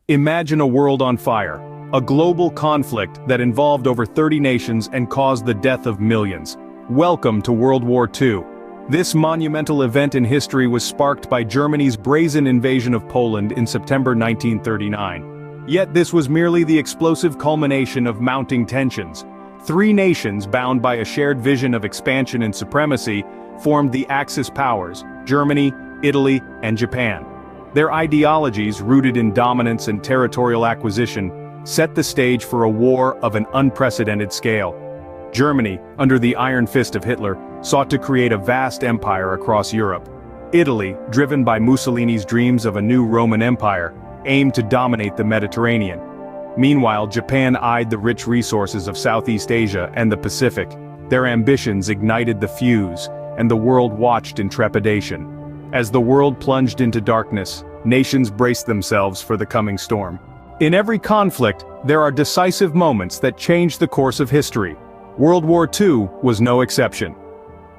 Imagine a world on fire, a global conflict that involved over 30 nations and caused the death of millions. Welcome to World War II. This monumental event in history was sparked by Germany's brazen invasion of Poland in September 1939. Yet this was merely the explosive culmination of mounting tensions. Three nations bound by a shared vision of expansion and supremacy formed the Axis powers: Germany, Italy, and Japan. Their ideologies, rooted in dominance and territorial acquisition, set the stage for a war of an unprecedented scale. Germany, under the iron fist of Hitler, sought to create a vast empire across Europe. Italy, driven by Mussolini's dreams of a new Roman Empire, aimed to dominate the Mediterranean. Meanwhile, Japan eyed the rich resources of Southeast Asia and the Pacific. Their ambitions ignited the fuse, and the world watched in trepidation. As the world plunged into darkness, nations braced themselves for the coming storm. In every conflict, there are decisive moments that change the course of history. World War II was no exception.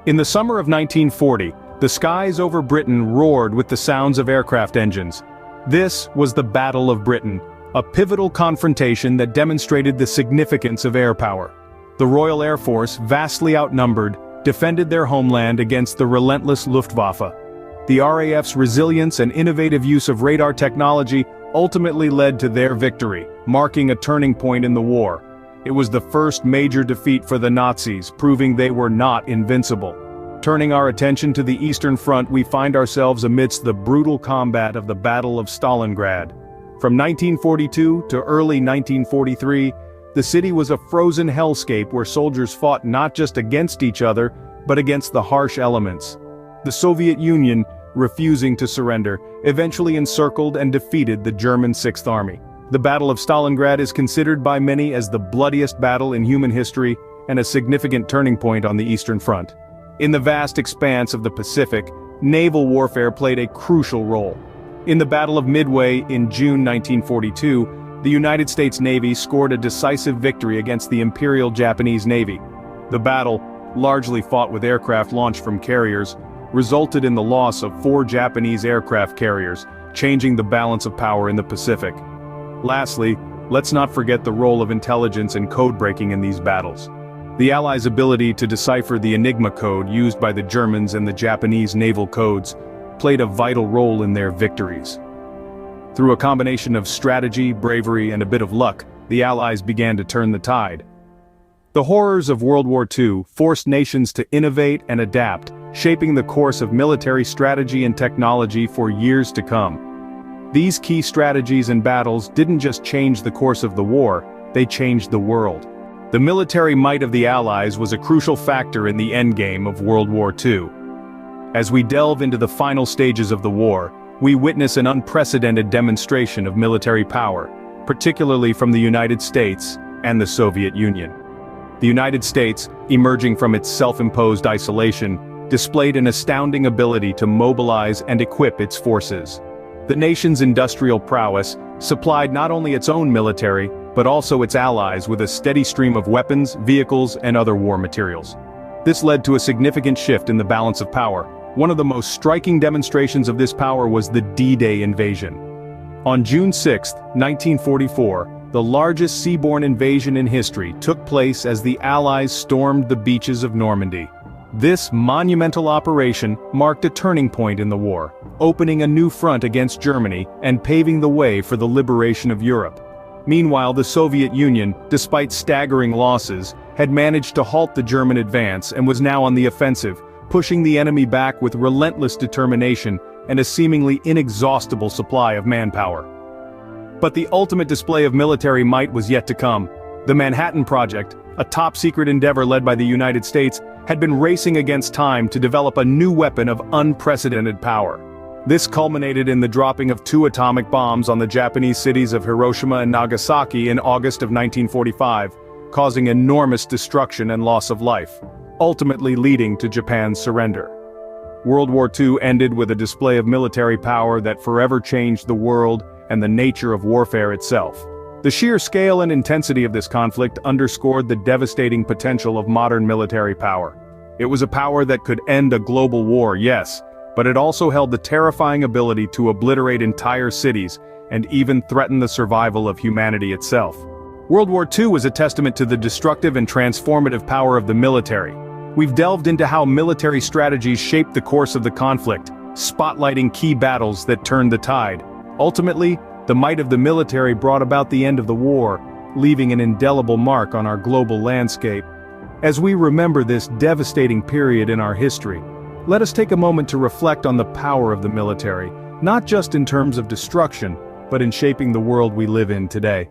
In the summer of 1940, the skies over Britain roared with the sounds of aircraft engines. This was the Battle of Britain, a pivotal confrontation that demonstrated the significance of air power. The Royal Air Force, vastly outnumbered, defended their homeland against the relentless Luftwaffe. The RAF's resilience and innovative use of radar technology ultimately led to their victory, marking a turning point in the war. It was the first major defeat for the Nazis, proving they were not invincible. Turning our attention to the Eastern Front, we find ourselves amidst the brutal combat of the Battle of Stalingrad. From 1942 to early 1943, the city was a frozen hellscape where soldiers fought not just against each other, but against the harsh elements. The Soviet Union, refusing to surrender, eventually encircled and defeated the German Sixth Army. The Battle of Stalingrad is considered by many as the bloodiest battle in human history and a significant turning point on the Eastern Front. In the vast expanse of the Pacific, naval warfare played a crucial role. In the Battle of Midway in June 1942, the United States Navy scored a decisive victory against the Imperial Japanese Navy. The battle, largely fought with aircraft launched from carriers, resulted in the loss of 4 Japanese aircraft carriers, changing the balance of power in the Pacific. Lastly, let's not forget the role of intelligence and code-breaking in these battles. The Allies' ability to decipher the Enigma code used by the Germans and the Japanese naval codes played a vital role in their victories. Through a combination of strategy, bravery, and a bit of luck, the Allies began to turn the tide. The horrors of World War II forced nations to innovate and adapt, shaping the course of military strategy and technology for years to come. These key strategies and battles didn't just change the course of the war, they changed the world. The military might of the Allies was a crucial factor in the endgame of World War II. As we delve into the final stages of the war, we witness an unprecedented demonstration of military power, particularly from the United States and the Soviet Union. The United States, emerging from its self-imposed isolation, displayed an astounding ability to mobilize and equip its forces. The nation's industrial prowess supplied not only its own military, but also its allies with a steady stream of weapons, vehicles, and other war materials. This led to a significant shift in the balance of power. One of the most striking demonstrations of this power was the D-Day invasion. On June 6, 1944, the largest seaborne invasion in history took place as the Allies stormed the beaches of Normandy. This monumental operation marked a turning point in the war, opening a new front against Germany and paving the way for the liberation of Europe. Meanwhile, the Soviet Union, despite staggering losses, had managed to halt the German advance and was now on the offensive, pushing the enemy back with relentless determination and a seemingly inexhaustible supply of manpower. But the ultimate display of military might was yet to come. The Manhattan Project, a top-secret endeavor led by the United States, had been racing against time to develop a new weapon of unprecedented power. This culminated in the dropping of 2 atomic bombs on the Japanese cities of Hiroshima and Nagasaki in August of 1945, causing enormous destruction and loss of life, ultimately leading to Japan's surrender. World War II ended with a display of military power that forever changed the world and the nature of warfare itself. The sheer scale and intensity of this conflict underscored the devastating potential of modern military power. It was a power that could end a global war, yes, but it also held the terrifying ability to obliterate entire cities, and even threaten the survival of humanity itself. World War II was a testament to the destructive and transformative power of the military. We've delved into how military strategies shaped the course of the conflict, spotlighting key battles that turned the tide. Ultimately, the might of the military brought about the end of the war, leaving an indelible mark on our global landscape. As we remember this devastating period in our history, let us take a moment to reflect on the power of the military, not just in terms of destruction, but in shaping the world we live in today.